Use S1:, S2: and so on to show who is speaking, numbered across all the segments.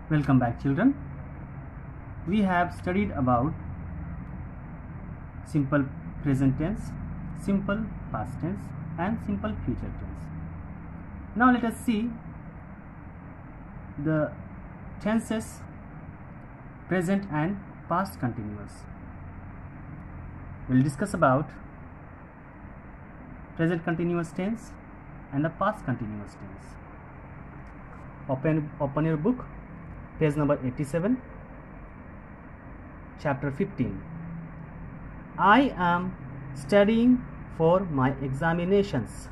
S1: Welcome back, children. We have studied about simple present tense, simple past tense and simple future tense. Now let us see the tenses present and past continuous. We'll discuss about present continuous tense and the past continuous tense. Open your book, page number 87, chapter 15. I am studying for my examinations.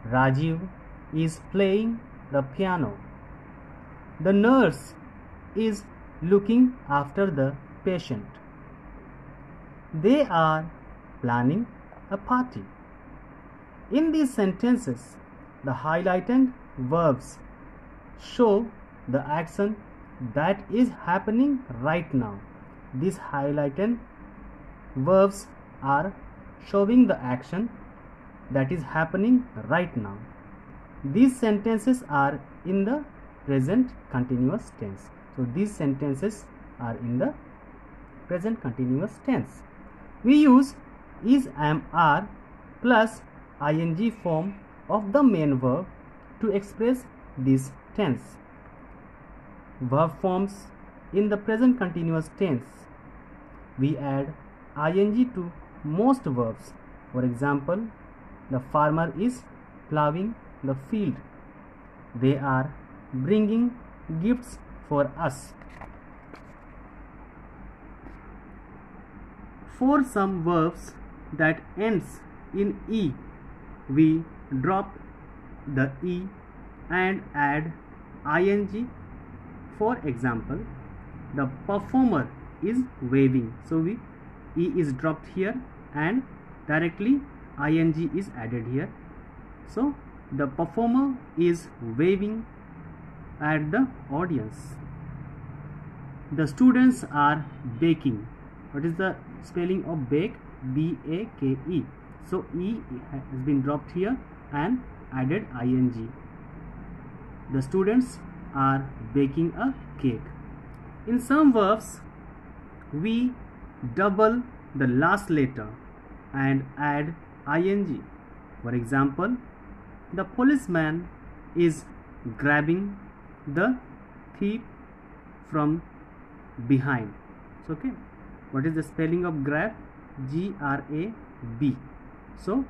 S1: Rajiv is playing the piano. The nurse is looking after the patient. They are planning a party. In these sentences, the highlighted verbs show the action that is happening right now. These highlighted verbs are showing the action that is happening right now. These sentences are in the present continuous tense. So these sentences are in the present continuous tense. We use is, am, are plus ing form of the main verb to express this tense. Verb forms in the present continuous tense. We add ing to most verbs. For example, the farmer is plowing the field. They are bringing gifts for us. For some verbs that ends in e, we drop the e and add ing. For example, the performer is waving. So e is dropped here and directly ing is added here. So the performer is waving at the audience. The students are baking. What is the spelling of bake? B-A-K-E. So e has been dropped here and added ing. The students are baking a cake. In some verbs, we double the last letter and add ing. For example, the policeman is grabbing the thief from behind. So, okay, what is the spelling of grab? G-R-A-B. So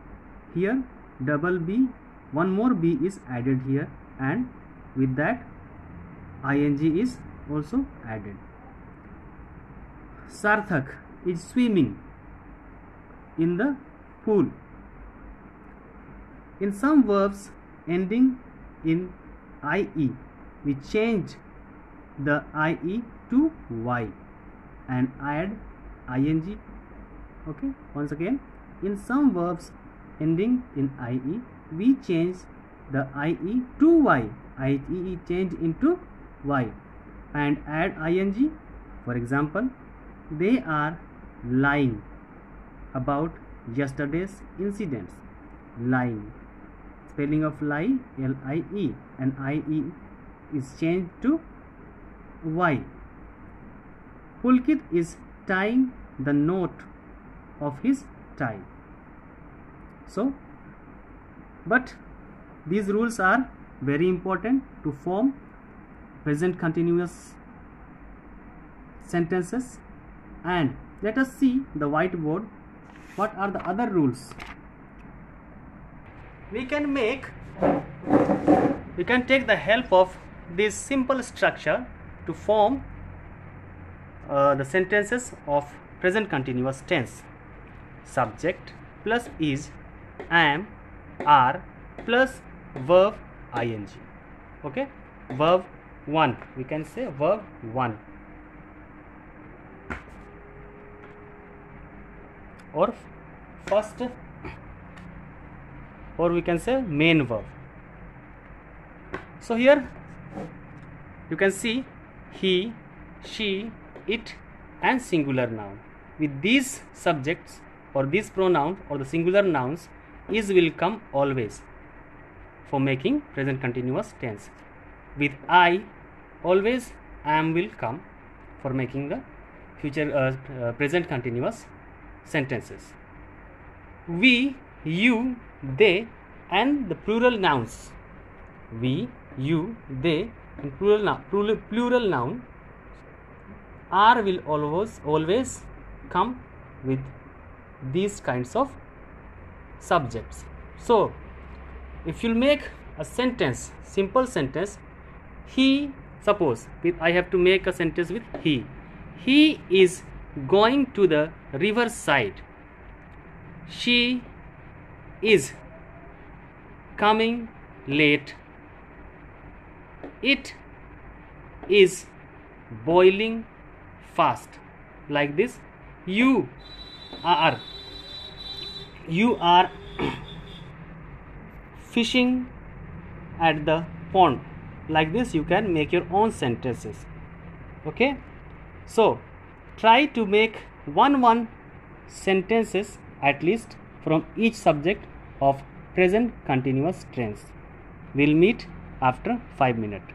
S1: here double B, one more B is added here, and with that ing is also added. Sarthak is swimming in the pool. In some verbs ending in ie, we change the ie to y and add ing. Okay, once again, in some verbs ending in ie, we change the ie to y. ie changed into y and add ing. For example, they are lying about yesterday's incidents. Lying, spelling of lie, L-I-E, and ie is changed to y. Pulkit is tying the knot of his tie. So, but these rules are very important to form present continuous sentences. And let us see the whiteboard. What are the other rules? We can take the help of this simple structure to form the sentences of present continuous tense. Subject plus is, am, are plus verb ing. Okay, verb 1, we can say verb 1, or first, or we can say main verb. So here you can see he, she, it and singular noun. With these subjects or these pronouns or the singular nouns, is will come always for making present continuous tense. With I always am will come for making the future present continuous sentences. We, you, they, and the plural nouns. We, you, they, and plural noun are will always come with these kinds of subjects. So if you make a sentence, simple sentence, he, suppose I have to make a sentence with he. He is going to the river side. She is coming late. It is boiling fast. Like this. You are fishing at the pond. Like this you can make your own sentences. Okay, so try to make one sentences at least from each subject of present continuous tense. We'll meet after 5 minutes.